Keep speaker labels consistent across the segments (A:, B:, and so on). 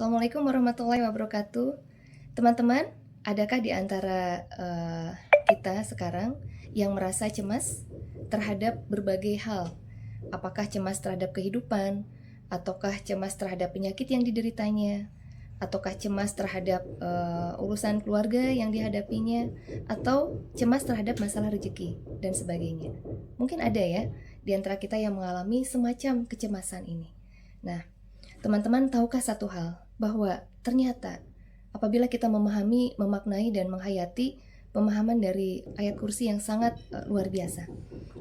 A: Assalamualaikum warahmatullahi wabarakatuh. Teman-teman, adakah di antara kita sekarang yang merasa cemas terhadap berbagai hal? Apakah cemas terhadap kehidupan? Ataukah cemas terhadap penyakit yang dideritanya? Ataukah cemas terhadap urusan keluarga yang dihadapinya? Atau cemas terhadap masalah rezeki dan sebagainya? Mungkin ada ya di antara kita yang mengalami semacam kecemasan ini. Nah, teman-teman tahukah satu hal? Bahwa ternyata apabila kita memahami, memaknai, dan menghayati pemahaman dari ayat kursi yang sangat luar biasa.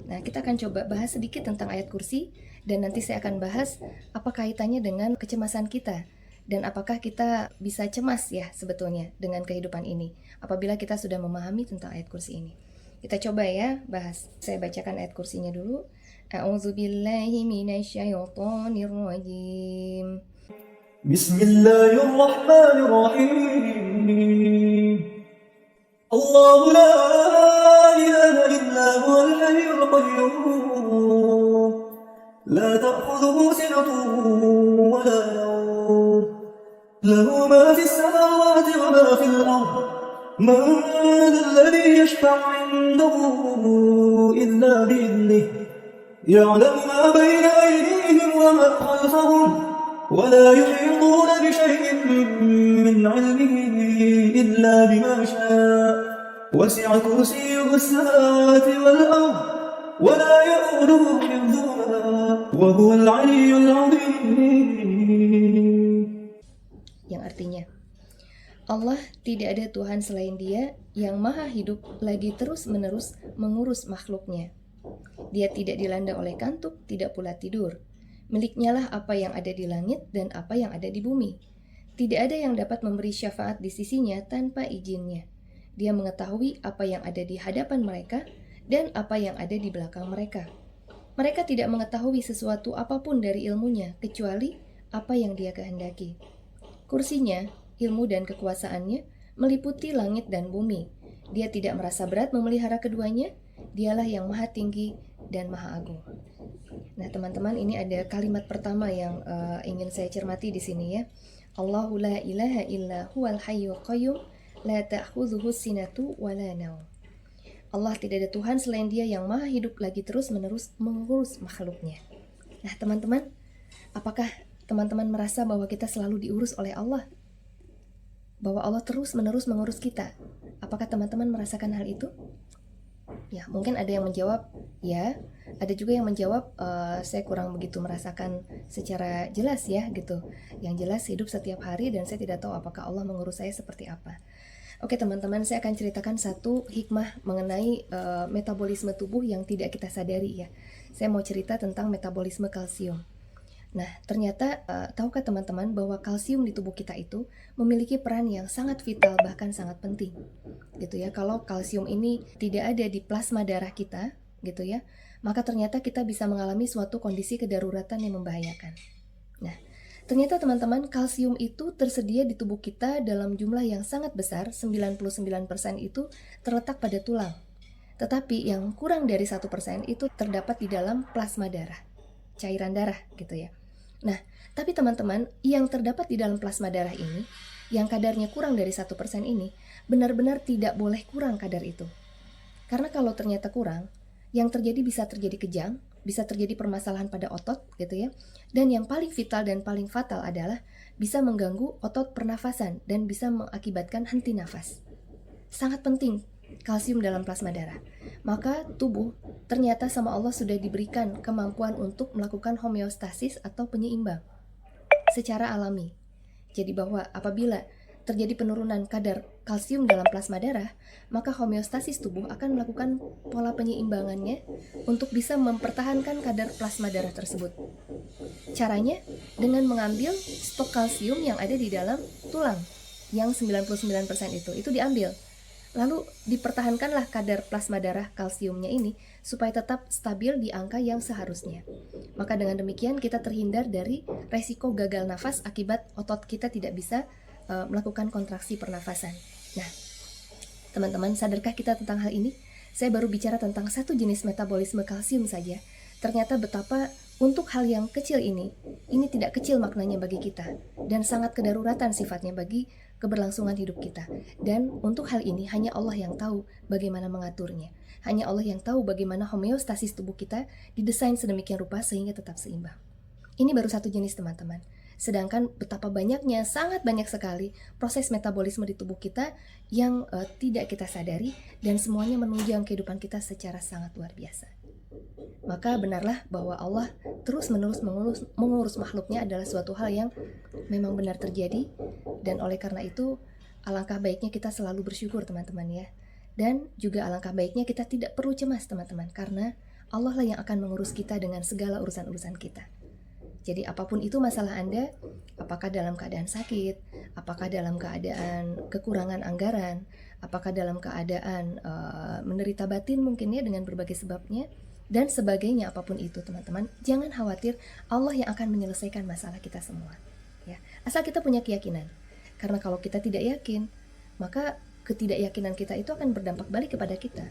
A: Nah, kita akan coba bahas sedikit tentang ayat kursi, dan nanti saya akan bahas apa kaitannya dengan kecemasan kita, dan apakah kita bisa cemas ya sebetulnya dengan kehidupan ini, apabila kita sudah memahami tentang ayat kursi ini. Kita coba ya bahas. Saya bacakan ayat kursinya dulu. A'udzubillahi minasyaitonirrajim.
B: بسم الله الرحمن الرحيم الله لا إله إلا هو الحي القيوم لا تأخذه سنة ولا نوم له ما في السماوات وما في الأرض من ذا الذي يشفع عنده إلا بإذنه يعلم ما بين أيديهم وما خلفهم ولا يحيطون بشيء من علمه إلا بما شاء وسع كرسيه السماوات والأرض ولا يؤوده حفظهما وهو العلي العظيم.
A: Yang artinya, Allah tidak ada Tuhan selain Dia yang maha hidup lagi terus-menerus mengurus makhluknya. Dia tidak dilanda oleh kantuk, tidak pula tidur. Miliknya lah apa yang ada di langit dan apa yang ada di bumi. Tidak ada yang dapat memberi syafaat di sisinya tanpa izinnya. Dia mengetahui apa yang ada di hadapan mereka dan apa yang ada di belakang mereka. Mereka tidak mengetahui sesuatu apapun dari ilmunya kecuali apa yang Dia kehendaki. Kursinya, ilmu dan kekuasaannya meliputi langit dan bumi. Dia tidak merasa berat memelihara keduanya. Dialah yang maha tinggi dan maha agung. Nah, teman-teman, ini ada kalimat pertama yang ingin saya cermati di sini ya. Allahu la ilaha illa huwal hayyul qayyum la ta'khudhuhu sinatu wa la naum. Allah tidak ada Tuhan selain Dia yang maha hidup lagi terus-menerus mengurus makhluknya. Nah, teman-teman, apakah teman-teman merasa bahwa kita selalu diurus oleh Allah? Bahwa Allah terus-menerus mengurus kita? Apakah teman-teman merasakan hal itu? Ya, mungkin ada yang menjawab ya, ada juga yang menjawab saya kurang begitu merasakan secara jelas ya gitu. Yang jelas hidup setiap hari dan saya tidak tahu apakah Allah mengurus saya seperti apa. Oke teman-teman, saya akan ceritakan satu hikmah mengenai metabolisme tubuh yang tidak kita sadari ya. Saya mau cerita tentang metabolisme kalsium. Nah, ternyata tahukah teman-teman bahwa kalsium di tubuh kita itu memiliki peran yang sangat vital, bahkan sangat penting. Gitu ya. Kalau kalsium ini tidak ada di plasma darah kita, gitu ya, maka ternyata kita bisa mengalami suatu kondisi kedaruratan yang membahayakan. Nah, ternyata teman-teman, kalsium itu tersedia di tubuh kita dalam jumlah yang sangat besar, 99% itu terletak pada tulang. Tetapi yang kurang dari 1% itu terdapat di dalam plasma darah, cairan darah gitu ya. Nah, tapi teman-teman, yang terdapat di dalam plasma darah ini, yang kadarnya kurang dari 1% ini, benar-benar tidak boleh kurang kadar itu. Karena kalau ternyata kurang, yang terjadi bisa terjadi kejang, bisa terjadi permasalahan pada otot gitu ya. Dan yang paling vital dan paling fatal adalah bisa mengganggu otot pernafasan dan bisa mengakibatkan henti nafas. Sangat penting kalsium dalam plasma darah. Maka tubuh ternyata sama Allah sudah diberikan kemampuan untuk melakukan homeostasis atau penyeimbang secara alami. Jadi bahwa apabila terjadi penurunan kadar kalsium dalam plasma darah, maka homeostasis tubuh akan melakukan pola penyeimbangannya untuk bisa mempertahankan kadar plasma darah tersebut. Caranya dengan mengambil stok kalsium yang ada di dalam tulang yang 99% itu diambil. Lalu dipertahankanlah kadar plasma darah kalsiumnya ini supaya tetap stabil di angka yang seharusnya. Maka dengan demikian kita terhindar dari resiko gagal nafas akibat otot kita tidak bisa melakukan kontraksi pernafasan. Nah, teman-teman, sadarkah kita tentang hal ini? Saya baru bicara tentang satu jenis metabolisme kalsium saja. Ternyata betapa Untuk hal yang kecil ini tidak kecil maknanya bagi kita dan sangat kedaruratan sifatnya bagi keberlangsungan hidup kita. Dan untuk hal ini hanya Allah yang tahu bagaimana mengaturnya. Hanya Allah yang tahu bagaimana homeostasis tubuh kita didesain sedemikian rupa sehingga tetap seimbang. Ini baru satu jenis, teman-teman. Sedangkan betapa banyaknya, sangat banyak sekali proses metabolisme di tubuh kita yang tidak kita sadari dan semuanya menunjang kehidupan kita secara sangat luar biasa. Maka benarlah bahwa Allah terus-menerus mengurus makhluknya adalah suatu hal yang memang benar terjadi, dan oleh karena itu alangkah baiknya kita selalu bersyukur, teman-teman ya. Dan juga alangkah baiknya kita tidak perlu cemas, teman-teman, karena Allah lah yang akan mengurus kita dengan segala urusan-urusan kita. Jadi apapun itu masalah Anda, apakah dalam keadaan sakit, apakah dalam keadaan kekurangan anggaran, apakah dalam keadaan menderita batin mungkin ya dengan berbagai sebabnya, dan sebagainya, apapun itu teman-teman, jangan khawatir, Allah yang akan menyelesaikan masalah kita semua ya. Asal kita punya keyakinan, karena kalau kita tidak yakin, maka ketidakyakinan kita itu akan berdampak balik kepada kita.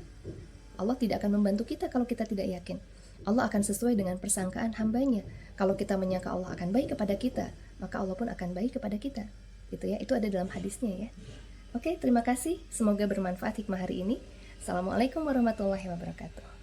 A: Allah tidak akan membantu kita kalau kita tidak yakin. Allah akan sesuai dengan persangkaan hambanya. Kalau kita menyangka Allah akan baik kepada kita, maka Allah pun akan baik kepada kita gitu ya. Itu ada dalam hadisnya ya. Oke, terima kasih, semoga bermanfaat hikmah hari ini. Assalamualaikum warahmatullahi wabarakatuh.